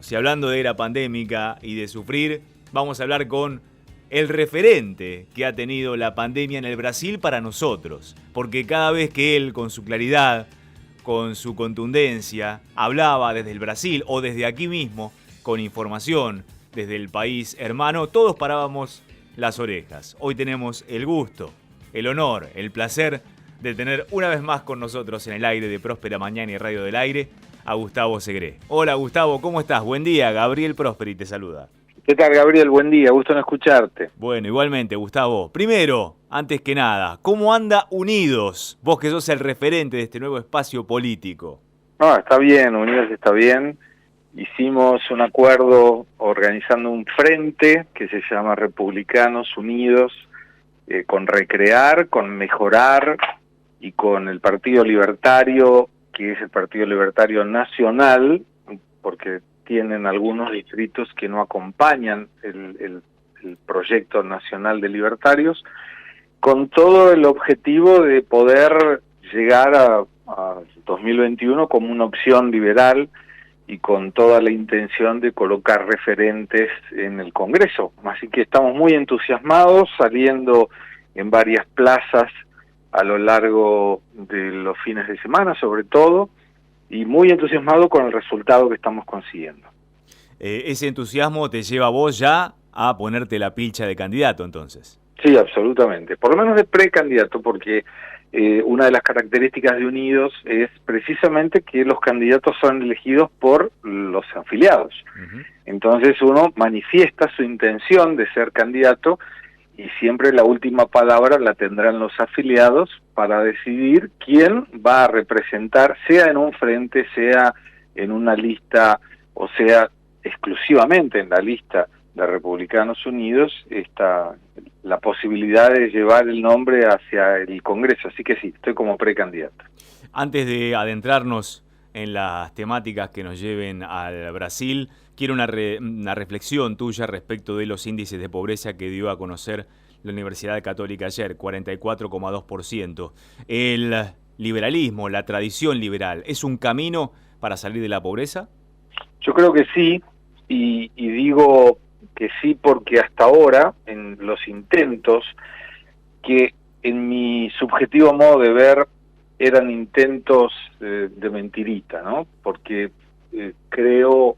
si hablando de era pandémica y de sufrir, vamos a hablar con el referente que ha tenido la pandemia en el Brasil para nosotros. Porque cada vez que él, con su claridad, con su contundencia, hablaba desde el Brasil o desde aquí mismo, con información desde el país hermano, todos parábamos las orejas. Hoy tenemos el gusto, el honor, el placer de tener una vez más con nosotros en el aire de Próspera Mañana y Radio del Aire a Gustavo Segré. Hola Gustavo, ¿cómo estás? Buen día, Gabriel Prósperi te saluda. ¿Qué tal, Gabriel? Buen día, gusto en escucharte. Bueno, igualmente, Gustavo. Primero, antes que nada, ¿cómo anda Unidos? Vos que sos el referente de este nuevo espacio político. No, está bien, Unidos está bien. Hicimos un acuerdo organizando un frente que se llama Republicanos Unidos, con Recrear, con Mejorar y con el Partido Libertario, que es el Partido Libertario Nacional, porque tienen algunos distritos que no acompañan el proyecto nacional de libertarios, con todo el objetivo de poder llegar a 2021 como una opción liberal y con toda la intención de colocar referentes en el Congreso. Así que estamos muy entusiasmados, saliendo en varias plazas a lo largo de los fines de semana, sobre todo, y muy entusiasmado con el resultado que estamos consiguiendo. Ese entusiasmo te lleva a vos ya a ponerte la pilcha de candidato, entonces. Sí, absolutamente. Por lo menos de precandidato, porque una de las características de Unidos es precisamente que los candidatos son elegidos por los afiliados. Entonces uno manifiesta su intención de ser candidato y siempre la última palabra la tendrán los afiliados para decidir quién va a representar, sea en un frente, sea en una lista, o sea exclusivamente en la lista de Republicanos Unidos, la posibilidad de llevar el nombre hacia el Congreso. Así que sí, estoy como precandidato. Antes de adentrarnos en las temáticas que nos lleven al Brasil, quiero una reflexión tuya respecto de los índices de pobreza que dio a conocer la Universidad Católica ayer, 44,2%. ¿El liberalismo, la tradición liberal, es un camino para salir de la pobreza? Yo creo que sí, y digo que sí porque hasta ahora, en los intentos, que en mi subjetivo modo de ver eran intentos de mentirita, ¿no? Porque creo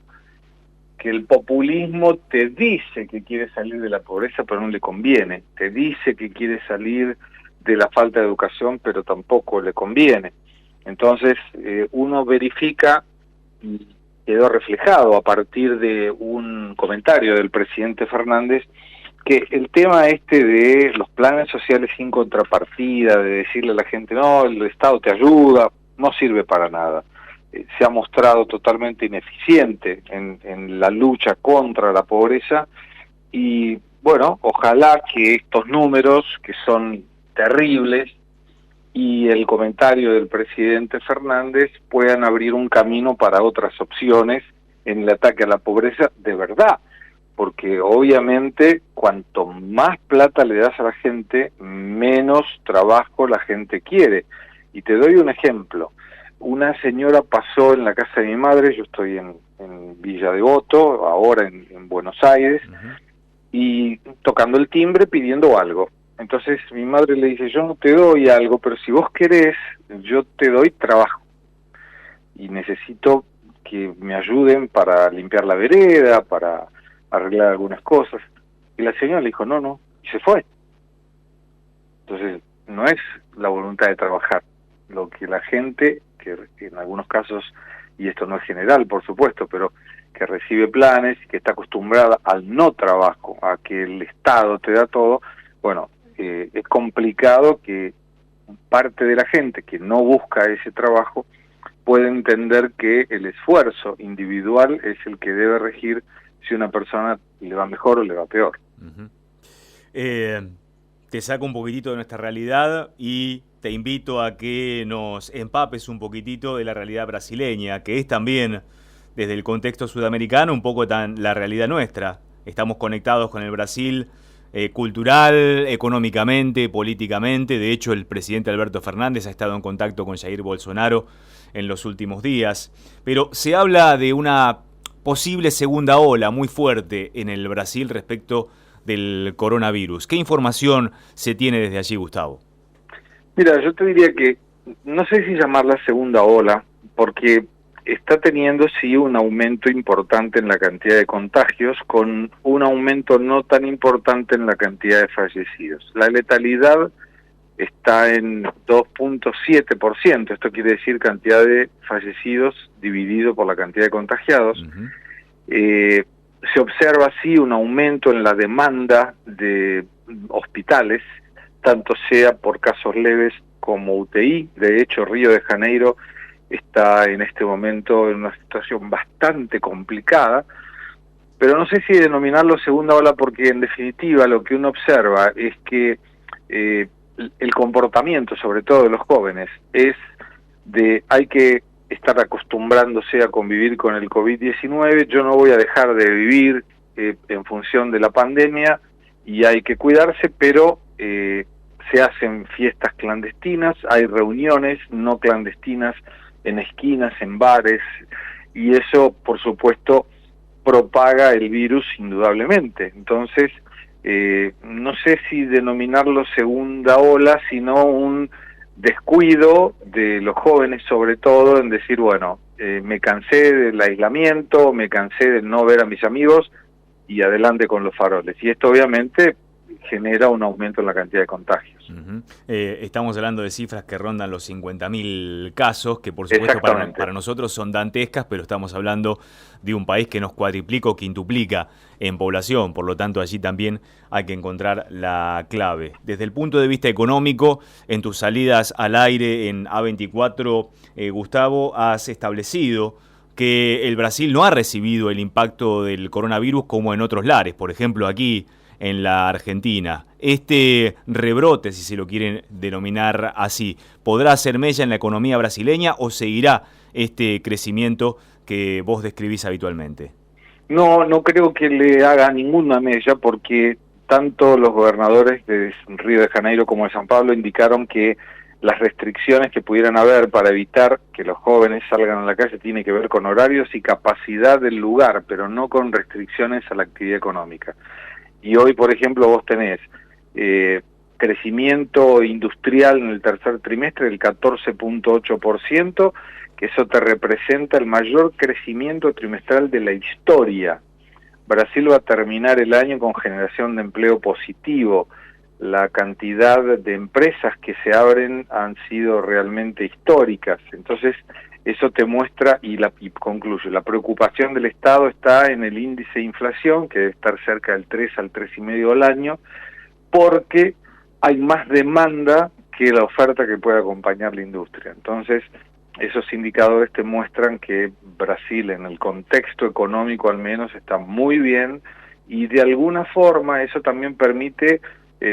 que el populismo te dice que quiere salir de la pobreza, pero no le conviene. Te dice que quiere salir de la falta de educación, pero tampoco le conviene. Entonces, uno verifica, y quedó reflejado a partir de un comentario del presidente Fernández, que el tema de los planes sociales sin contrapartida, de decirle a la gente, no, el Estado te ayuda, no sirve para nada. Se ha mostrado totalmente ineficiente en la lucha contra la pobreza y, bueno, ojalá que estos números, que son terribles, y el comentario del presidente Fernández puedan abrir un camino para otras opciones en el ataque a la pobreza de verdad, porque obviamente cuanto más plata le das a la gente, menos trabajo la gente quiere. Y te doy un ejemplo. Una señora pasó en la casa de mi madre, yo estoy en Villa Devoto, ahora en Buenos Aires, y tocando el timbre pidiendo algo. Entonces mi madre le dice, yo no te doy algo, pero si vos querés, yo te doy trabajo. Y necesito que me ayuden para limpiar la vereda, para arreglar algunas cosas. Y la señora le dijo, no, y se fue. Entonces, no es la voluntad de trabajar. Lo que la gente, que en algunos casos, y esto no es general, por supuesto, pero que recibe planes, que está acostumbrada al no trabajo, a que el Estado te da todo, bueno, es complicado que parte de la gente que no busca ese trabajo pueda entender que el esfuerzo individual es el que debe regir si una persona le va mejor o le va peor. Te saco un poquitito de nuestra realidad y te invito a que nos empapes un poquitito de la realidad brasileña, que es también, desde el contexto sudamericano, un poco la realidad nuestra. Estamos conectados con el Brasil cultural, económicamente, políticamente. De hecho, el presidente Alberto Fernández ha estado en contacto con Jair Bolsonaro en los últimos días. Pero se habla de una posible segunda ola muy fuerte en el Brasil respecto del coronavirus. ¿Qué información se tiene desde allí, Gustavo? Mira, yo te diría que no sé si llamarla segunda ola, porque está teniendo sí un aumento importante en la cantidad de contagios, con un aumento no tan importante en la cantidad de fallecidos. La letalidad está en 2.7%, esto quiere decir cantidad de fallecidos dividido por la cantidad de contagiados. Uh-huh. Se observa así un aumento en la demanda de hospitales, tanto sea por casos leves como UTI. De hecho, Río de Janeiro está en este momento en una situación bastante complicada, pero no sé si denominarlo segunda ola, porque en definitiva lo que uno observa es que el comportamiento, sobre todo de los jóvenes, es de hay que estar acostumbrándose a convivir con el COVID-19, yo no voy a dejar de vivir en función de la pandemia y hay que cuidarse, pero se hacen fiestas clandestinas, hay reuniones no clandestinas en esquinas, en bares, y eso, por supuesto, propaga el virus indudablemente. Entonces, no sé si denominarlo segunda ola, sino un descuido de los jóvenes, sobre todo, en decir, bueno, me cansé del aislamiento, me cansé de no ver a mis amigos, y adelante con los faroles. Y esto obviamente genera un aumento en la cantidad de contagios. Uh-huh. Estamos hablando de cifras que rondan los 50.000 casos, que por supuesto para nosotros son dantescas, pero estamos hablando de un país que nos cuadriplica o quintuplica en población, por lo tanto allí también hay que encontrar la clave. Desde el punto de vista económico, en tus salidas al aire en A24, Gustavo, has establecido que el Brasil no ha recibido el impacto del coronavirus como en otros lares, por ejemplo aquí en la Argentina. Este rebrote, si se lo quieren denominar así, ¿podrá hacer mella en la economía brasileña o seguirá este crecimiento que vos describís habitualmente? No creo que le haga ninguna mella, porque tanto los gobernadores de Río de Janeiro como de San Pablo indicaron que las restricciones que pudieran haber para evitar que los jóvenes salgan a la calle tiene que ver con horarios y capacidad del lugar, pero no con restricciones a la actividad económica. Y hoy, por ejemplo, vos tenés crecimiento industrial en el tercer trimestre del 14.8%, que eso te representa el mayor crecimiento trimestral de la historia. Brasil va a terminar el año con generación de empleo positivo. La cantidad de empresas que se abren han sido realmente históricas. Entonces, eso te muestra, y concluyo, la preocupación del Estado está en el índice de inflación, que debe estar cerca del 3 al 3,5 al año, porque hay más demanda que la oferta que puede acompañar la industria. Entonces, esos indicadores te muestran que Brasil, en el contexto económico al menos, está muy bien, y de alguna forma eso también permite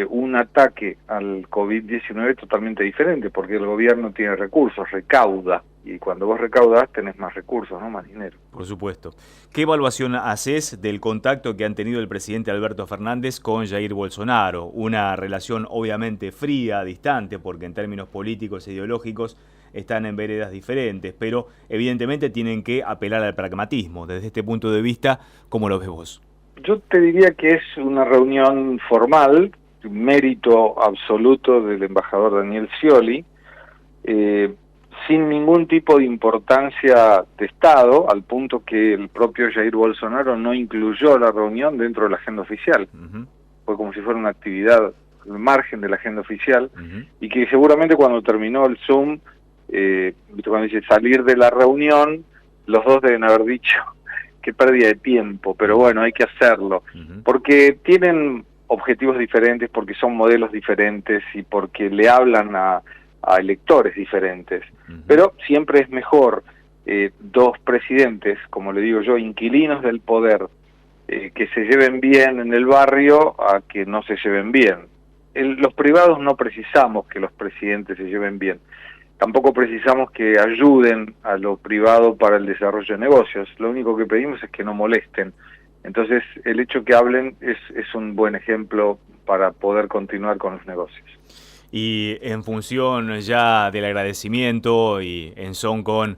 un ataque al COVID-19 totalmente diferente, porque el gobierno tiene recursos, recauda, y cuando vos recaudás tenés más recursos, ¿no? Más dinero. Por supuesto. ¿Qué evaluación haces del contacto que han tenido el presidente Alberto Fernández con Jair Bolsonaro? Una relación obviamente fría, distante, porque en términos políticos e ideológicos están en veredas diferentes, pero evidentemente tienen que apelar al pragmatismo. Desde este punto de vista, ¿cómo lo ves vos? Yo te diría que es una reunión formal, mérito absoluto del embajador Daniel Scioli, sin ningún tipo de importancia de Estado, al punto que el propio Jair Bolsonaro no incluyó la reunión dentro de la agenda oficial. Uh-huh. Fue como si fuera una actividad al margen de la agenda oficial, uh-huh. Y que seguramente cuando terminó el Zoom, cuando dice salir de la reunión, los dos deben haber dicho qué pérdida de tiempo, pero bueno, hay que hacerlo, uh-huh. Porque tienen objetivos diferentes, porque son modelos diferentes y porque le hablan a electores diferentes. Uh-huh. Pero siempre es mejor dos presidentes, como le digo yo, inquilinos del poder, que se lleven bien en el barrio a que no se lleven bien. Los privados no precisamos que los presidentes se lleven bien. Tampoco precisamos que ayuden a lo privado para el desarrollo de negocios. Lo único que pedimos es que no molesten. Entonces, el hecho que hablen es un buen ejemplo para poder continuar con los negocios. Y en función ya del agradecimiento y en son con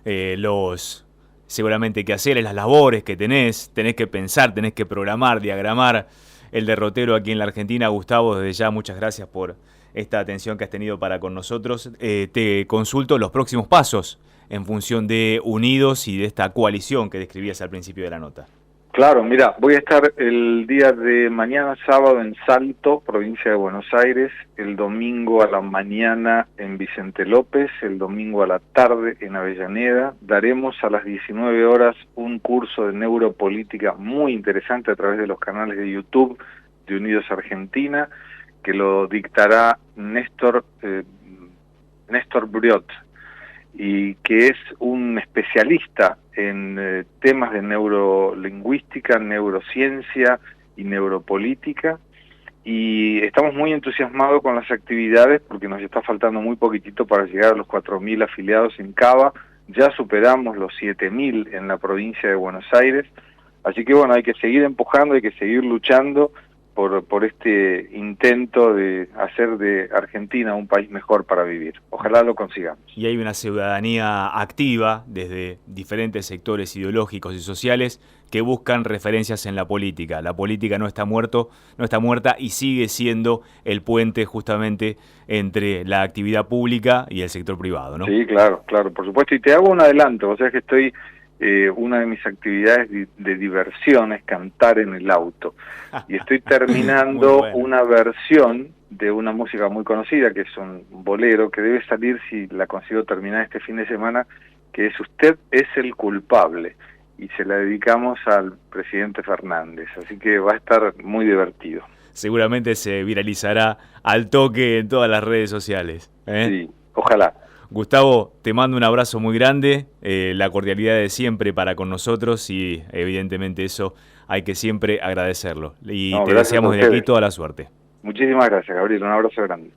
los seguramente quehaceres, las labores que tenés que pensar, tenés que programar, diagramar el derrotero aquí en la Argentina. Gustavo, desde ya muchas gracias por esta atención que has tenido para con nosotros. Te consulto los próximos pasos en función de Unidos y de esta coalición que describías al principio de la nota. Claro, mira, voy a estar el día de mañana, sábado, en Salto, provincia de Buenos Aires, el domingo a la mañana en Vicente López, el domingo a la tarde en Avellaneda. Daremos a las 19 horas un curso de neuropolítica muy interesante a través de los canales de YouTube de Unidos Argentina, que lo dictará Néstor Briot, y que es un especialista en temas de neurolingüística, neurociencia y neuropolítica, y estamos muy entusiasmados con las actividades porque nos está faltando muy poquitito para llegar a los 4.000 afiliados en Cava. Ya superamos los 7.000 en la provincia de Buenos Aires, así que bueno, hay que seguir empujando, hay que seguir luchando por este intento de hacer de Argentina un país mejor para vivir. Ojalá lo consigamos. Y hay una ciudadanía activa desde diferentes sectores ideológicos y sociales que buscan referencias en la política. La política no está muerta y sigue siendo el puente justamente entre la actividad pública y el sector privado, ¿no? Sí, claro, por supuesto. Y te hago un adelanto, o sea que estoy... una de mis actividades de diversión es cantar en el auto, y estoy terminando una versión de una música muy conocida, que es un bolero, que debe salir, si la consigo terminar este fin de semana, que es Usted es el culpable, y se la dedicamos al presidente Fernández, así que va a estar muy divertido. Seguramente se viralizará al toque en todas las redes sociales, ¿eh? Sí, ojalá. Gustavo, te mando un abrazo muy grande, la cordialidad de siempre para con nosotros, y evidentemente eso hay que siempre agradecerlo. Y te deseamos desde aquí toda la suerte. Muchísimas gracias, Gabriel, un abrazo grande.